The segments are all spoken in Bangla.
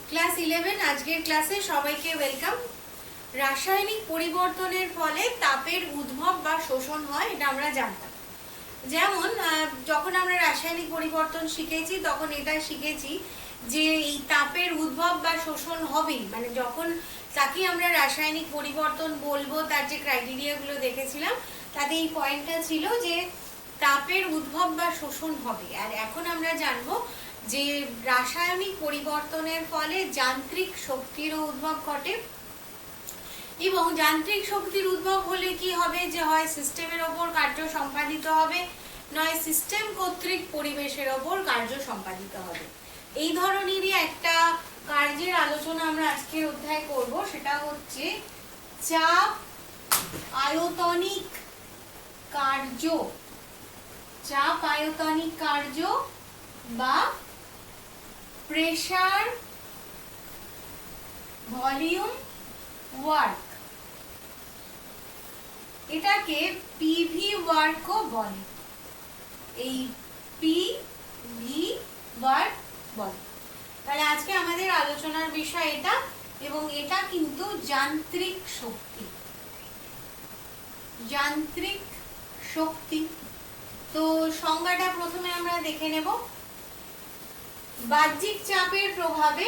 ক্লাস 11 আজকের ক্লাসে সবাইকে ওয়েলকাম। রাসায়নিক পরিবর্তনের ফলে তাপের উদ্ভব বা শোষণ হয়, এটা আমরা জানতাম। যেমন যখন আমরা রাসায়নিক পরিবর্তন শিখেছি তখন এটা শিখেছি যে এই তাপের উদ্ভব বা শোষণ হবেই, মানে যখন তাকে আমরা রাসায়নিক পরিবর্তন বলবো তার যে ক্রাইটেরিয়াগুলো দেখেছিলাম তাতে এই পয়েন্টটা ছিল যে তাপের উদ্ভব বা শোষণ হবে। আর এখন আমরা জানবো যে রাসায়নিক পরিবর্তনের ফলে যান্ত্রিক শক্তিরও উদ্ভব ঘটে, এবং যান্ত্রিক শক্তির উদ্ভব হলে কি হবে, যে হয় সিস্টেমের ওপর কার্য সম্পাদিত হবে, নয় সিস্টেম কর্তৃক পরিবেশের ওপর কার্য সম্পাদিত হবে। এই ধরনেরই একটা কার্যের আলোচনা আমরা আজকের অধ্যায়ে করব, সেটা হচ্ছে চাপ আয়তনিক কার্য। চাপ আয়তনিক কার্য বা প্রেসার ভলিউম ওয়ার্ক, এটাকে পিভি ওয়ার্কও বলে। এই পিভি ওয়ার্ক বলে। তাহলে আজকে আমাদের আলোচনার বিষয় এটা, এবং এটা কিন্তু যান্ত্রিক শক্তি। যান্ত্রিক শক্তি, তো সংজ্ঞাটা প্রথমে আমরা দেখে নেব। বাহ্যিক চাপের প্রভাবে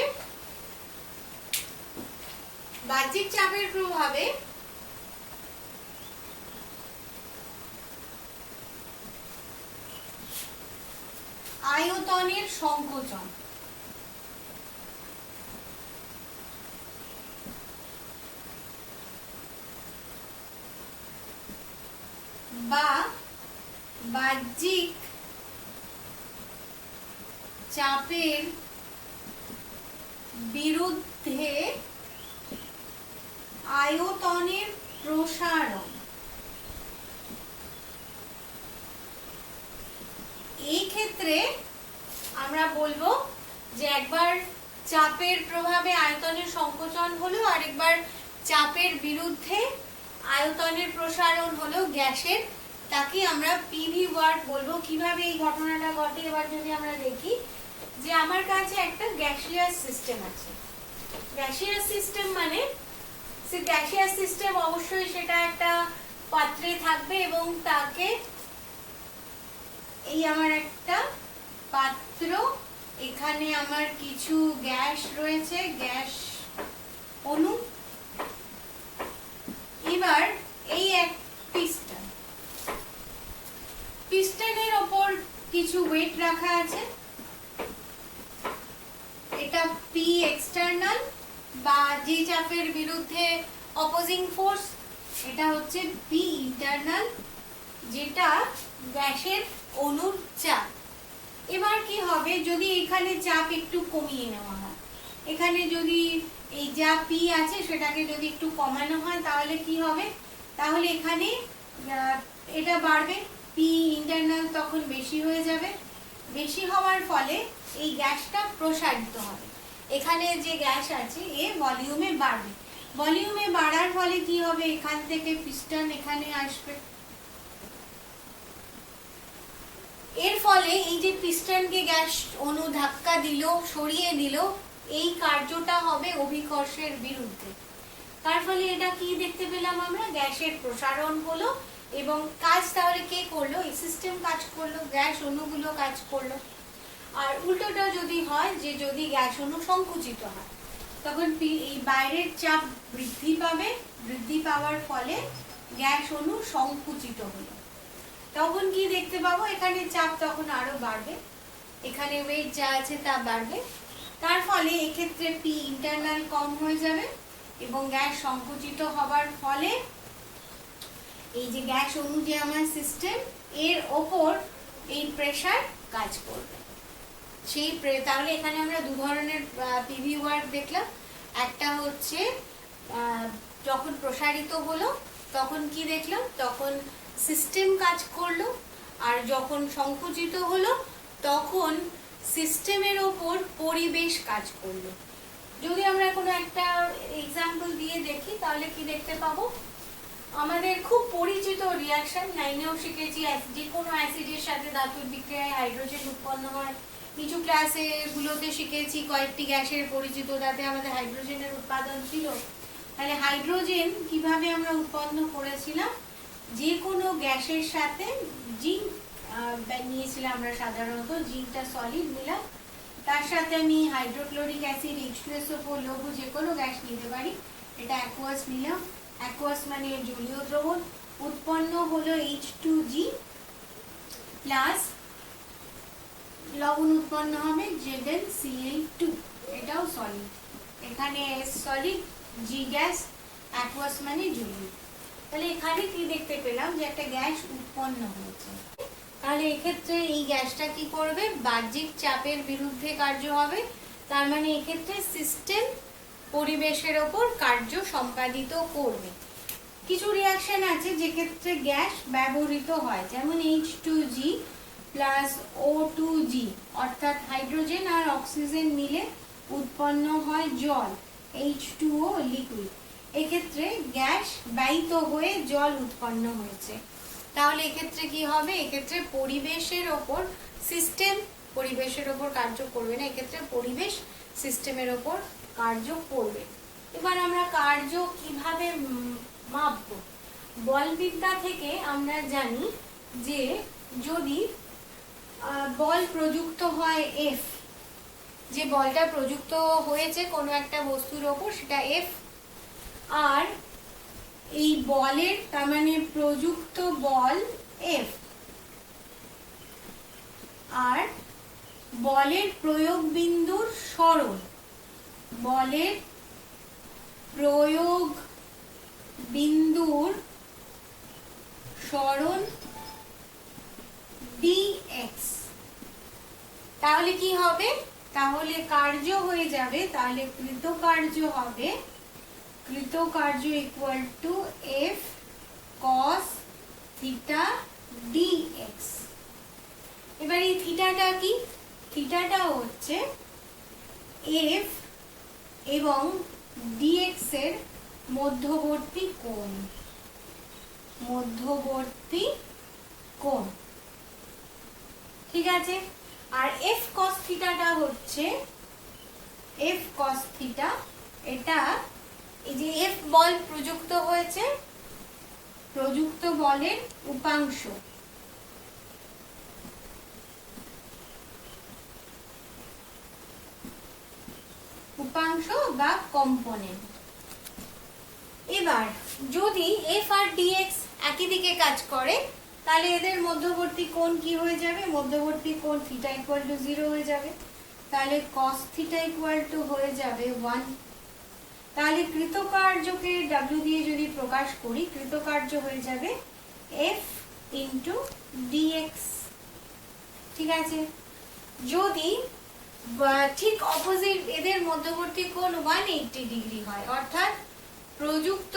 আয়তনের সংকোচন বা বাহ্যিক চাপের বিরুদ্ধে আয়তনের প্রসারণ, এই ক্ষেত্রে আমরা বলবো যে একবার চাপের প্রভাবে আয়তনের সংকোচন হলো, আরেকবার চাপের বিরুদ্ধে আয়তনের প্রসারণ হলো গ্যাসের, তাকে আমরা পিভি ওয়ার্ক বলবো। কিভাবে এই ঘটনাটা ঘটে এবার যদি আমরা দেখি, যে আমার কাছে একটা গ্যাসিয়াস সিস্টেম আছে। গ্যাসিয়াস সিস্টেম মানে গ্যাসিয়াস সিস্টেম অবশ্যই সেটা একটা পাত্রে থাকবে, এবং তাকে এই আমার একটা পাত্র, এখানে আমার কিছু গ্যাস রয়েছে, গ্যাস অণু। এবার এই এক পিস্টন, পিস্টনের ওপর কিছু ওয়েট রাখা আছে, এটা পি এক্সটার্নাল বা যে চাপের বিরুদ্ধে অপোজিং ফোর্স, এটা হচ্ছে পি ইন্টারনাল, যেটা গ্যাসের অণুর চাপ। এবার কি হবে, যদি এখানে চাপ একটু কমিয়ে নেওয়া হয়, এখানে যদি এই যা পি আছে সেটাকে যদি একটু কমানো হয়, তাহলে কি হবে, তাহলে এখানে এটা বাড়বে, পি ইন্টারনাল তখন বেশি হয়ে যাবে। বেশি হওয়ার ফলে এই গ্যাসটা প্রসারিত হবে, এখানে যে গ্যাস আছে এ ভলিউমে বাড়বে। ভলিউমে বাড়ার ফলে কি হবে, এখান থেকে পিস্টন এখানে আসবে, এর ফলে এই যে পিস্টনকে গ্যাস অণু ধাক্কা দিল, সরিয়ে দিল, এই কার্যটা হবে অভিকর্ষের বিরুদ্ধে। তার ফলে এটা কি দেখতে পেলাম আমরা, গ্যাসের প্রসারণ হলো, এবং কাজ তাহলে কে করলো, এই সিস্টেম কাজ করলো, গ্যাস অণুগুলো কাজ করলো। আর উল্টোটা যদি হয়, যে যদি গ্যাস অণু সংকুচিত হয়, তখন এই বাইরের চাপ বৃদ্ধি পাবে, বৃদ্ধি পাওয়ার ফলে গ্যাস অণু সংকুচিত হলো, তখন কি দেখতে পাবো, এখানে চাপ তখন আরো বাড়বে, এখানে ওয়েট যা আছে তা বাড়বে। তার ফলে এক্ষেত্রে পি ইন্টারনাল কম হয়ে যাবে, এবং গ্যাস সংকুচিত হবার ফলে এই যে গ্যাস অণু যে আমার সিস্টেম, এর ওপর এই প্রেসার কাজ করবে। সেই তাহলে এখানে আমরা দু ধরনের পিভি ওয়ার্ক দেখলাম। একটা হচ্ছে যখন প্রসারিত হলো তখন কি দেখলাম, তখন সিস্টেম কাজ করলো, আর যখন সংকুচিত হলো তখন সিস্টেমের ওপর পরিবেশ কাজ করলো। যদি আমরা কোনো একটা এক্সাম্পল দিয়ে দেখি, তাহলে কি দেখতে পাবো, আমাদের খুব পরিচিত রিঅ্যাকশন, 9এও শিখেছি, যে কোনো অ্যাসিডের সাথে ধাতুর বিক্রিয়ায় হাইড্রোজেন উৎপন্ন হয়, কিছু ক্লাসে গুলোতে শিখেছি কয়েকটি গ্যাসের পরিচিত, তাতে আমাদের হাইড্রোজেনের উৎপাদন ছিল। তাহলে হাইড্রোজেন কিভাবে আমরা উৎপন্ন করেছিলাম, যে কোনো গ্যাসের সাথে জিঙ্ক নিয়েছিলাম আমরা, সাধারণত জিঙ্কটা সলিড নিলাম, তার সাথে আমি হাইড্রোক্লোরিক অ্যাসিড, H2SO4 লৌহ যে কোনো গ্যাস নিতে পারি, এটা অ্যাকুয়াস নিলাম। অ্যাকুয়াস মানে জলীয় দ্রবণ, উৎপন্ন হলো H2G প্লাস লবণ উৎপন্ন হবে ZnCl2, এটাও সলিড। এখানে S solid, G gas, aqueous মানে জলীয়। তাহলে এখানে কি দেখতে পেলাম যে একটা গ্যাস উৎপন্ন হয়েছে। তাহলে এক্ষেত্রে এই গ্যাসটা কি করবে, বাহ্যিক চাপের বিরুদ্ধে কার্য হবে। তার মানে এক্ষেত্রে সিস্টেম পরিবেশের ওপর কার্য সম্পাদিত করবে। কিছু রিয়াকশন আছে যে ক্ষেত্রে গ্যাস ব্যবহৃত হয়, যেমন H2G প্লাস O2G, অর্থাৎ হাইড্রোজেন আর অক্সিজেন মিলে উৎপন্ন হয় জল, H2O লিকুইড। এক্ষেত্রে গ্যাস ব্যয়িত হয়ে জল উৎপন্ন হয়েছে। তাহলে এক্ষেত্রে কি হবে, এক্ষেত্রে পরিবেশের ওপর সিস্টেম পরিবেশের ওপর কার্য করবে না, এক্ষেত্রে পরিবেশ সিস্টেমের ওপর কার্য করবে। এবার আমরা কার্য কিভাবে মাপব? বলবিদ্যা থেকে আমরা জানি যে যদি বল প্রযুক্ত হয় F, যে বলটা প্রযুক্ত হয়েছে কোনো একটা বস্তুর ওপর সেটা F, আর এই বলের তার মানে প্রযুক্ত বল F, আর বলের প্রয়োগ বিন্দুর সরণ, বলের প্রয়োগ বিন্দুর সরণ dx। তাহলে কি হবে, তাহলে কার্য হয়ে যাবে, তাহলে কৃতকার্য হবে, কৃতকার্য equal to F cos theta dx। এবার এই থিটাটা কি, থিটাটা হচ্ছে F এবং dx এর মধ্যবর্তী কোণ, মধ্যবর্তী কোণ, ঠিক আছে। আর F cos থিটাটা হচ্ছে, F cos থিটা এটা এই যে F বল প্রযুক্ত হয়েছে, প্রযুক্ত বলের উপাংশ, উপাংশ বা কম্পোনেন্ট। এবার যদি F আর dx একই দিকে কাজ করে, তাহলে এদের মধ্যবর্তী কোণ কি হয়ে যাবে, মধ্যবর্তী কোণ থিটা ইকুয়াল টু 0 হয়ে যাবে। তাহলে cos থিটা ইকুয়াল টু হয়ে যাবে 1। তাহলে কৃতকার্যকে W দিয়ে যদি প্রকাশ করি, কৃতকার্য হয়ে যাবে F ইন্টু dx, ঠিক আছে। যদি ঠিক অপোজিট এদের মধ্যবর্তী কোণ 180 ডিগ্রি হয়, অর্থাৎ প্রযুক্ত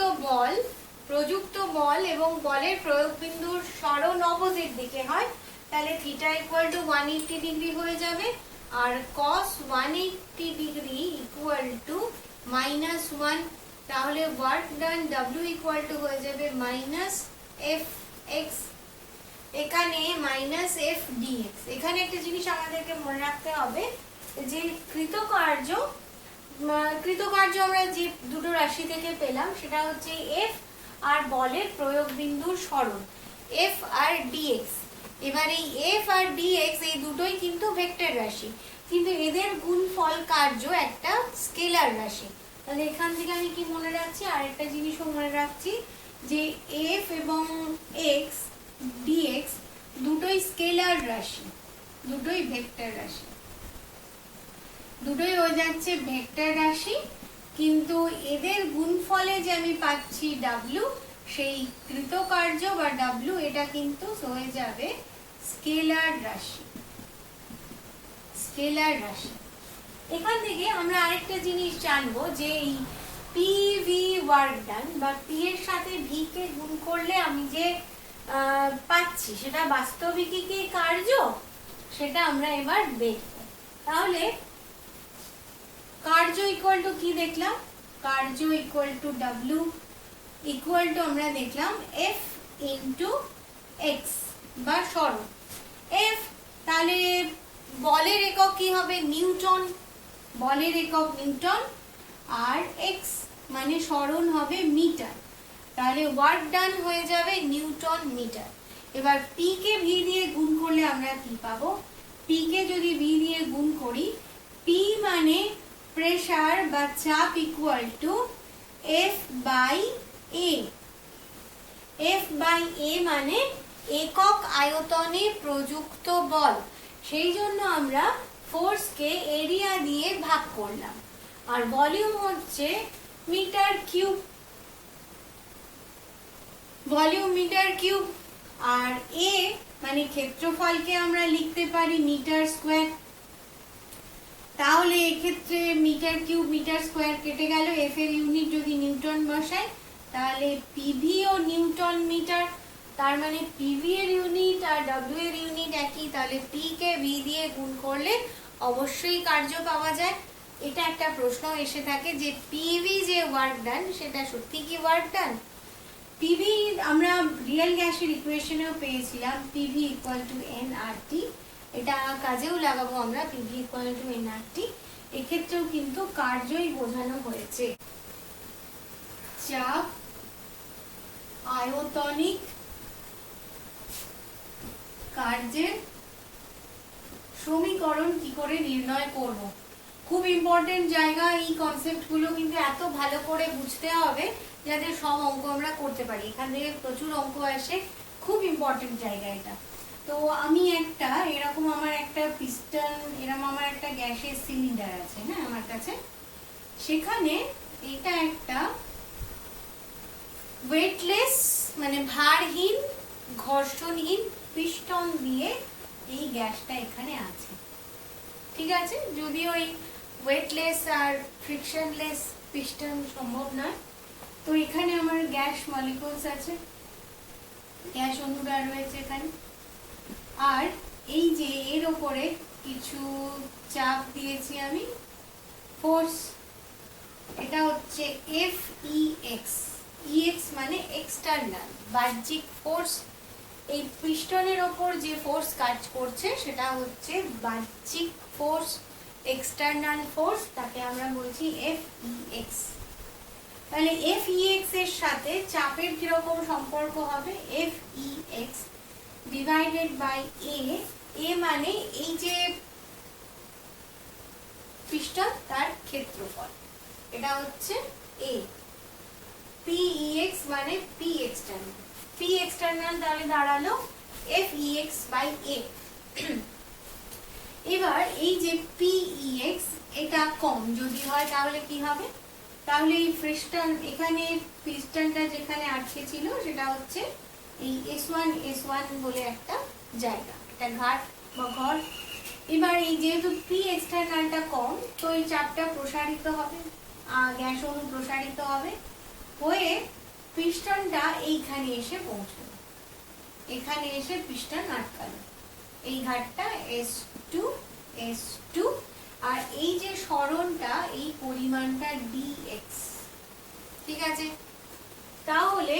বল এবং বলের প্রয়োগ বিন্দুর সরণ অপোজিট দিকে হয়, তাহলে থিটা ইকুয়াল টু 180 ডিগ্রি হয়ে যাবে, আর cos 180 ডিগ্রি ইকুয়াল টু -1। তাহলে work done W equal to হয়ে যাবে -Fx, এখানে -F dx। এখানে একটা জিনিস আমাদেরকে মনে রাখতে হবে যে কৃতকার্য আমরা যে দুটো রাশি থেকে পেলাম সেটা হচ্ছে F আর বলের প্রয়োগ বিন্দুর সরণ, F আর dx। এবার এই F আর dx এই দুটোই কিন্তু ভেক্টর রাশি, কিন্তু এদের গুণফল কার্য একটা স্কেলার রাশি। তাহলে এখান থেকে আমি কি মনে রাখছি, আরেকটা জিনিসও মনে রাখছি যে F এবং x dx দুটোই স্কেলার রাশি, দুটোই ভেক্টর রাশি, দুটোই হয়ে যাচ্ছে ভেক্টর রাশি, কিন্তু এদের গুণফলে যে আমি পাচ্ছি W, সেই কৃতকার্য বা W এটা কিন্তু হয়ে যাবে স্কেলার রাশি, স্কেলার রাশি। এখান থেকে আমরা আরেকটা জিনিস জানবো যে এই PV ওয়ার্ক ডান বা P এর সাথে V কে গুণ করলে আমি যে পাচ্ছি সেটা বাস্তবিকই কি কার্য, সেটা আমরা এবার দেখব। তাহলে কার্য ইকুয়াল টু কি দেখলাম, কার্য equal to W equal to আমরা দেখলাম F ইন্টু x বা সরণ F। তাহলে বলের একক কি হবে? নিউটন। বলের একক নিউটন। আর এক্স মানে সরণ হবে মিটার। তাহলে ওয়ার্ক ডান হয়ে যাবে নিউটন মিটার। এবার পি কে ভি দিয়ে গুণ করলে আমরা কি পাবো? পি কে যদি ভি দিয়ে গুণ করি, পি মানে প্রেসার বা চাপ equal to F by A. F by A মানে একক আয়তনে প্রযুক্ত বল। সেই জন্য আমরা ফোর্সকে এরিয়া দিয়ে ভাগ করলাম। আর ভলিউম হচ্ছে metre cube. Volume metre cube. আর এ মানে ক্ষেত্রফলকে আমরা লিখতে পারি মিটার স্কোয়ার। তাহলে এক্ষেত্রে মিটার কিউব মিটার স্কোয়ার কেটে গেল। এফ এর ইউনিট যদি নিউটন বসাই তাহলে পিভি ও নিউটন মিটার। তার মানে পিভি এর ইউনিট আর ডব্লিউ এর ইউনিট একই। তাহলে পি কে ভি দিয়ে গুণ করলে অবশ্যই কার্য পাওয়া যায়। এটা একটা প্রশ্ন এসে থাকে যে পিভি যে ওয়ার্ক ডান সেটা সত্যি কি ওয়ার্ক ডান? পিভি আমরা রিয়েল গ্যাসের ইকুয়েশনেও পেয়েছিলাম পিভি ইকুয়াল টু এন আর টি। এটা কাজেও লাগাবো আমরা, পিভি ইকুয়াল টু এন আর টি। এক্ষেত্রেও কিন্তু কার্যই বোঝানো হয়েছে। চাপ আয়তনিক কার্যের সমীকরণ কি করে নির্ণয় করব? খুব ইম্পর্টেন্ট জায়গা। এই কনসেপ্ট গুলো কিন্তু এত ভালো করে বুঝতে হবে যাতে সব অঙ্ক আমরা করতে পারি। এখান থেকে প্রচুর অঙ্ক আসে, খুব ইম্পর্টেন্ট জায়গা এটা। তো আমি একটা এরকম আমার একটা পিস্টন, এরকম আমার একটা গ্যাসের সিলিন্ডার আছে, হ্যাঁ আমার কাছে। সেখানে এটা একটা ওয়েটলেস মানে ভারহীন ঘর্ষণহীন পিস্টন দিয়ে এই গ্যাসটা এখানে আছে, ঠিক আছে। যদিও এই ওয়েটলেস আর ফ্রিকশনলেস পিস্টন সম্ভব নয়। তো এখানে আমার গ্যাস মলিকুলস আছে, গ্যাস অণুরা রয়েছে এখানে। আর এই যে এর ওপরে কিছু চাপ দিয়েছি আমি, ফোর্স, এটা হচ্ছে এফ ই এক্স। ইএক্স মানে এক্সটার্নাল বাহ্যিক ফোর্স। এই পিস্টনের ওপর যে ফোর্স কাজ করছে সেটা হচ্ছে বাহ্যিক ফোর্স, এক্সটার্নাল ফোর্স, তাকে আমরা বলছি এফ ই এক্স। তাহলে এফ ই এক্স এর সাথে চাপের কিরকম সম্পর্ক হবে? F E X divided by A. A মানে এই যে পিস্টন তার ক্ষেত্রফল, এটা হচ্ছে এ। পি ই এক্স মানে পি এক্সটার্নাল। পি এক্সটার্নাল তাহলে দাঁড়ালো F E X by A. এবার এই যে পি ই এক্স এটা কম যদি হয় তাহলে কি হবে? তাহলে এই পিস্টন, এখানে পিস্টনটা যেখানে আটকে ছিল সেটা হচ্ছে এই S1 বলে একটা জায়গা, একটা ঘাট বা ঘর। এবার এই যেহেতু পি এক্সটার্নালটা কম, তো এই চাপটা প্রসারিত হবে, গ্যাস অণু প্রসারিত হবে হয়ে পিস্টনটা এইখানে এসে পৌঁছলো। এখানে এসে পিস্টন আটকালো, এই ঘাটটা S2 আর এই যে সরণটা এই পরিমাণটা dx, ঠিক আছে। তাহলে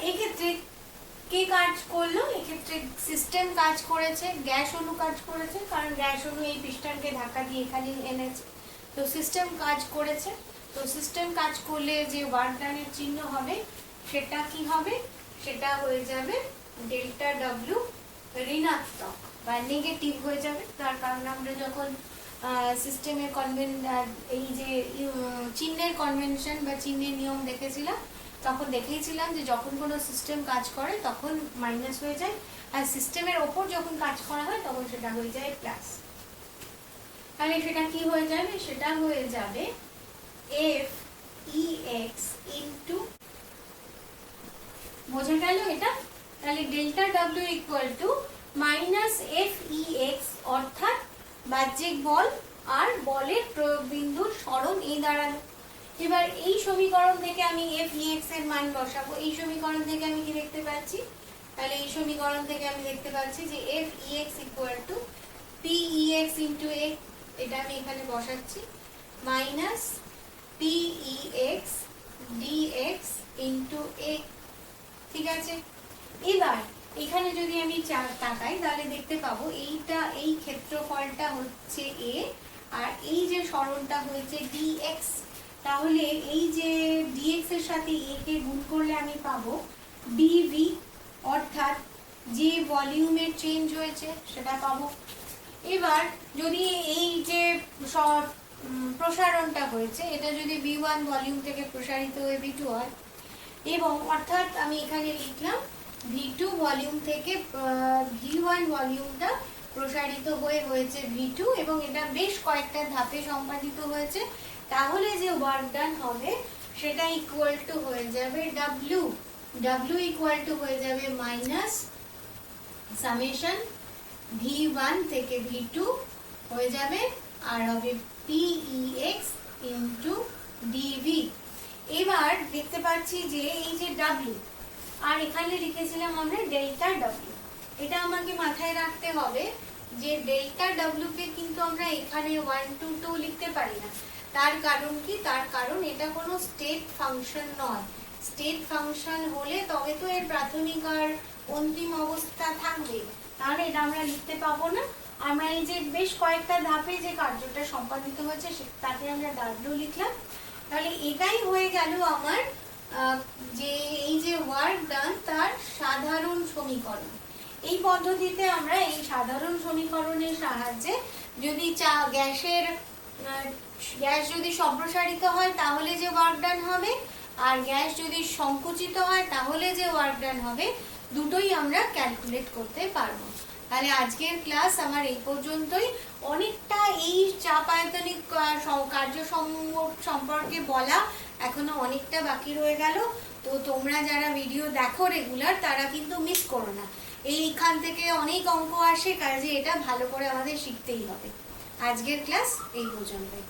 এক্ষেত্রে কে কাজ করলো? এক্ষেত্রে সিস্টেম কাজ করেছে, গ্যাস অণু কাজ করেছে, কারণ গ্যাস অণু এই পিস্টনকে ধাক্কা দিয়ে এখানে এনেছে। তো সিস্টেম কাজ করেছে। তো সিস্টেম কাজ করলে যে ওয়ার্ক ডানের চিহ্ন হবে সেটা কি হবে? সেটা হয়ে যাবে ডেল্টা ডব্লিউ ঋণাত্মক বা নেগেটিভ হয়ে যাবে। তার কারণ আমরা যখন সিস্টেমের এই যে চিহ্নের কনভেনশন বা চিহ্নের নিয়ম দেখেছিলাম তখন দেখেছিলাম যে যখন কোনো সিস্টেম কাজ করে তখন মাইনাস হয়ে যায়, আর সিস্টেমের ওপর যখন কাজ করা হয় তখন সেটা হয়ে যায় প্লাস। তাহলে সেটা কি হয়ে যাবে? সেটা হয়ে যাবে এফ ই এক্স ইন্টু, বোঝা গেল এটা? তাহলে delta W equal to minus F E x, অর্থাৎ বাহ্যিক বল আর বলের প্রয়োগ বিন্দুর সরণ এই দাঁড়ালো। এবার এই সমীকরণ থেকে আমি এফ ই এক্স এর মান বসাবো। এই সমীকরণ থেকে আমি কি দেখতে পাচ্ছি? তাহলে এই সমীকরণ থেকে আমি দেখতে পাচ্ছি যে F E X equal to P E X into A, এটা আমি এখানে বসাচ্ছি, minus P E X D X into A, ঠিক আছে। এবার এখানে যদি আমি তাকাই তাহলে দেখতে পাবো এই ক্ষেত্রফলটা হচ্ছে এ, আর এই যে সরণটা হয়েছে ডিএক্স। তাহলে এই যে ডিএক্স এর সাথে এ কে গুণ করলে আমি পাবো ডিভি, অর্থাৎ যে ভলিউমের চেঞ্জ হয়েছে সেটা পাবো। এবার যদি এই যে প্রসারণটা হয়েছে এটা যদি v1 ভলিউম থেকে প্রসারিত হয়ে v2 হয়, এবং অর্থাৎ আমি এখানে লিখলাম v2 ভলিউম থেকে v1 ভলিউমটা প্রসারিত হয়ে হয়েছে v2, এবং এটা বেশ কয়েকটা ধাপে সম্পাদিত হয়েছে, তাহলে যে ওয়ার্ক ডান হবে সেটা ইকুয়াল টু হয়ে যাবে w ইকুয়াল টু হয়ে যাবে মাইনাস সামেশন v1 থেকে v2 হয়ে যাবে, আর হবে PEX ইন্টু dv। এবার দেখতে পাচ্ছি যে এই যে w, আর এখানে লিখেছিলাম আমরা ডেল্টা w, এটা আমাকে মাথায় রাখতে হবে যে ডেল্টা w কে কিন্তু আমরা এখানে 1 2 2 লিখতে পারি না। তার কারণ কি? তার কারণ এটা কোনো স্টেট ফাংশন নয়। স্টেট ফাংশন হলে তবে তো এর প্রাথমিক আর অন্তিম অবস্থা থাকবে, তাহলে এটা আমরা লিখতে পাবো না। আমরা এই যে বেশ কয়েকটা ধাপে যে কার্যটা সম্পাদিত হয়েছে তাতে আমরা w লিখলাম। তাহলে এটাই হয়ে গেল আমার যে এই যে ওয়ার্ক ডান তার সাধারণ সমীকরণ। এই পদ্ধতিতে আমরা এই সাধারণ সমীকরণের সাহায্যে যদি গ্যাস যদি সম্প্রসারিত হয় তাহলে যে ওয়ার্ক ডান হবে, আর গ্যাস যদি সংকুচিত হয় তাহলে যে ওয়ার্ক ডান হবে, দুটোই আমরা ক্যালকুলেট করতে পারবো। তাহলে আজকের ক্লাস আমার এই পর্যন্তই। অনেকটা এই চাপ আয়তনিক কার্য সম্পর্কে বলা এখনো অনেকটা বাকি রয়ে গেল, তো তোমরা যারা ভিডিও দেখো রেগুলার তারা কিন্তু মিস করো না। এইখান থেকে অনেক অঙ্ক আসে, কাজে এটা ভালো করে আমাদের শিখতেই হবে। আজকের ক্লাস এই পর্যন্তই।